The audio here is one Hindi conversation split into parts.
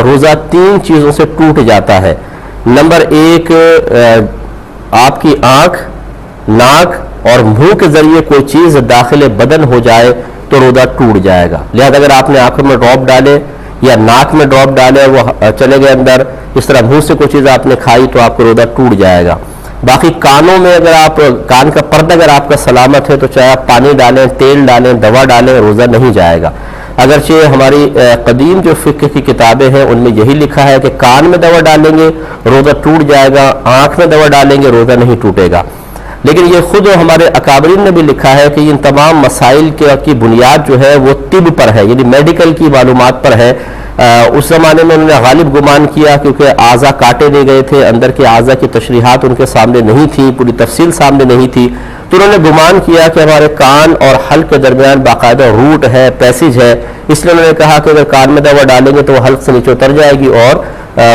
रोज़ा तीन चीज़ों से टूट जाता है। नंबर एक, आपकी आँख, नाक और मुंह के ज़रिए कोई चीज़ दाखिल बदन हो जाए तो रोज़ा टूट जाएगा। लिहाजा अगर आपने आँखों में ड्रॉप डाले या नाक में ड्रॉप डाले, वो चले गए अंदर, इस तरह मुंह से कोई चीज़ आपने खाई तो आपको रोज़ा टूट जाएगा। बाकी कानों में अगर आप, कान का पर्दा अगर आपका सलामत है तो चाहे आप पानी डालें, तेल डालें, दवा डालें, रोज़ा नहीं जाएगा। अगरचे हमारी कदीम जो फ़िक़्ह की किताबें हैं उनमें यही लिखा है कि कान में दवा डालेंगे रोज़ा टूट जाएगा, आँख में दवा डालेंगे रोज़ा नहीं टूटेगा। लेकिन ये खुद हमारे अकाबरीन ने भी लिखा है कि इन तमाम मसाइल की बुनियाद जो है वो तिब पर है, यानी मेडिकल की मालूमात पर है। उस ज़माने में उन्होंने गालिब गुमान किया क्योंकि आज़ा काटे नहीं गए थे, अंदर के आज़ा की तशरीहात उनके सामने नहीं थी, पूरी तफसील सामने नहीं थी, तो उन्होंने गुमान किया कि हमारे कान और हल्क के दरमियान बाकायदा रूट है, पैसेज है, इसलिए उन्होंने कहा कि अगर कान में दवा डालेंगे तो वो हल्क से नीचे उतर जाएगी और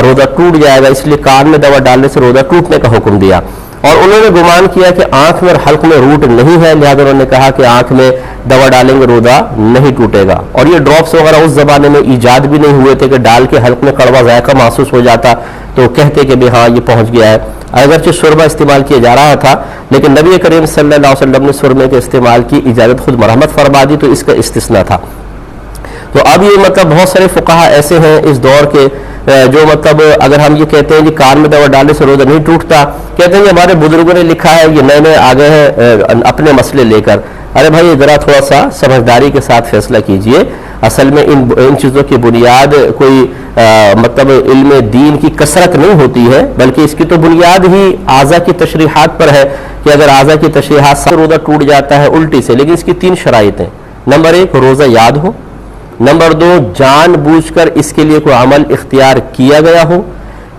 रोज़ा टूट जाएगा, इसलिए कान में दवा डालने से रोज़ा टूटने का हुक्म दिया। और उन्होंने गुमान किया कि आंख में और हल्क में रूट नहीं है, लिहाजा उन्होंने कहा कि आंख में दवा डालेंगे रोज़ा नहीं टूटेगा। और ये ड्रॉप्स वगैरह उस ज़माने में ईजाद भी नहीं हुए थे कि डाल के हल्क में कड़वा जायका महसूस हो जाता तो कहते कि भी हाँ ये पहुँच गया है। अगरचे सुरमा इस्तेमाल किया जा रहा था, लेकिन नबी करीम सल्लल्लाहु अलैहि वसल्लम ने सुरमे के इस्तेमाल की इजाज़त खुद मरहमत फरमा दी, तो इसका इस्तिस्ना था। तो अब ये मतलब बहुत सारे फुकाहा ऐसे हैं इस दौर के जो मतलब अगर हम ये कहते हैं कि कान में दवा डालने से रोज़ा नहीं टूटता, कहते हैं कि हमारे बुजुर्गों ने लिखा है, ये नए नए आ गए हैं अपने मसले लेकर। अरे भाई ज़रा थोड़ा सा समझदारी के साथ फैसला कीजिए। असल में इन चीज़ों की बुनियाद कोई मतलब इल्म दीन की कसरत नहीं होती है, बल्कि इसकी तो बुनियाद ही आज़ा की तशरीहात पर है कि अगर आज़ा की तशरीहात से रोज़ा टूट जाता है उल्टी से। लेकिन इसकी तीन शराइतें, नंबर एक रोज़ा याद हो, नंबर दो जानबूझकर इसके लिए कोई अमल इख्तियार किया गया हो,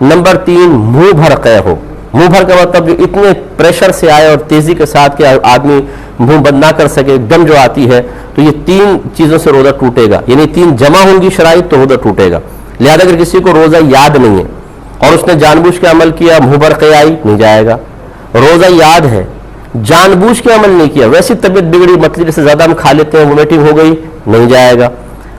नंबर तीन मुंह भर कह हो। मुंह भर का मतलब जो इतने प्रेशर से आए और तेजी के साथ के आदमी मुंह बंद ना कर सके, दम जो आती है, तो ये तीन चीजों से रोजा टूटेगा, यानी तीन जमा होंगी शराइत तो रोजा टूटेगा। लिहाजा अगर किसी को रोजा याद नहीं है और उसने जानबूझ के अमल किया, मुंह भर कह आई, नहीं जाएगा। रोजा याद है, जानबूझ के अमल नहीं किया, वैसी तबीयत बिगड़ी, मतलब जैसे ज्यादा हम खा लेते हैं, वोमिटिंग हो गई, नहीं जाएगा।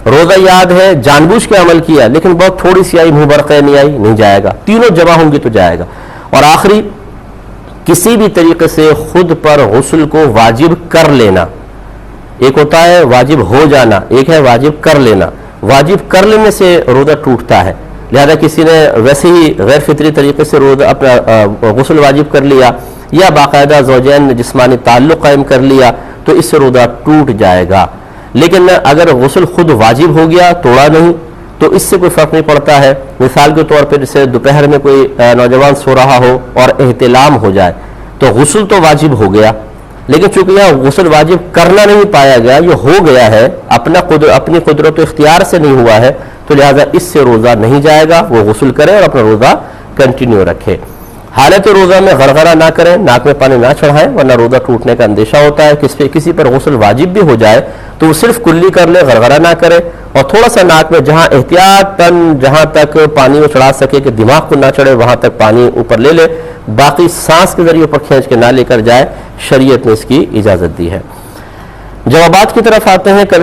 रोजा याद है, जानबूझ के अमल किया लेकिन बहुत थोड़ी सी आई, मुंह भर कह नहीं आई, नहीं जाएगा। तीनों जमा होंगी तो जाएगा। और आखिरी, किसी भी तरीके से खुद पर गुस्ल को वाजिब कर लेना। एक होता है वाजिब हो जाना, एक है वाजिब कर लेना। वाजिब कर लेने से रोजा टूटता है। लिहाजा किसी ने वैसे ही गैर फितरी तरीके से रोजा अपना गुस्ल वाजिब कर लिया या बाकायदा ज़ौजैन ने जिस्मानी ताल्लुक़ कायम कर लिया तो इससे रोजा टूट जाएगा। लेकिन अगर गुस्ल खुद वाजिब हो गया, तोड़ा नहीं, तो इससे कोई फर्क नहीं पड़ता है। मिसाल के तौर पर जैसे दोपहर में कोई नौजवान सो रहा हो और एहतिलाम हो जाए तो गुस्ल तो वाजिब हो गया, लेकिन चूंकि यह गुस्ल वाजिब करना नहीं पाया गया, ये हो गया है, अपनी कुदरत इख्तियार से नहीं हुआ है, तो लिहाजा इससे रोज़ा नहीं जाएगा। वो गुस्ल करे और अपना रोज़ा कंटिन्यू रखे। हालत रोज़ा में गरगरा ना करें, नाक में पानी ना चढ़ाएं, वरना रोज़ा टूटने का अंदेशा होता है। किसी पर गुस्ल वाजिब भी हो जाए तो वो सिर्फ कुल्ली कर ले, गरगरा ना करे, और थोड़ा सा नाक में जहां एहतियातन जहां तक पानी वो चढ़ा सके कि दिमाग को ना चढ़े वहां तक पानी ऊपर ले ले, बाकी सांस के जरिए ऊपर खींच के ना लेकर जाए। शरीयत ने इसकी इजाजत दी है। जवाबात की तरफ आते हैं। कल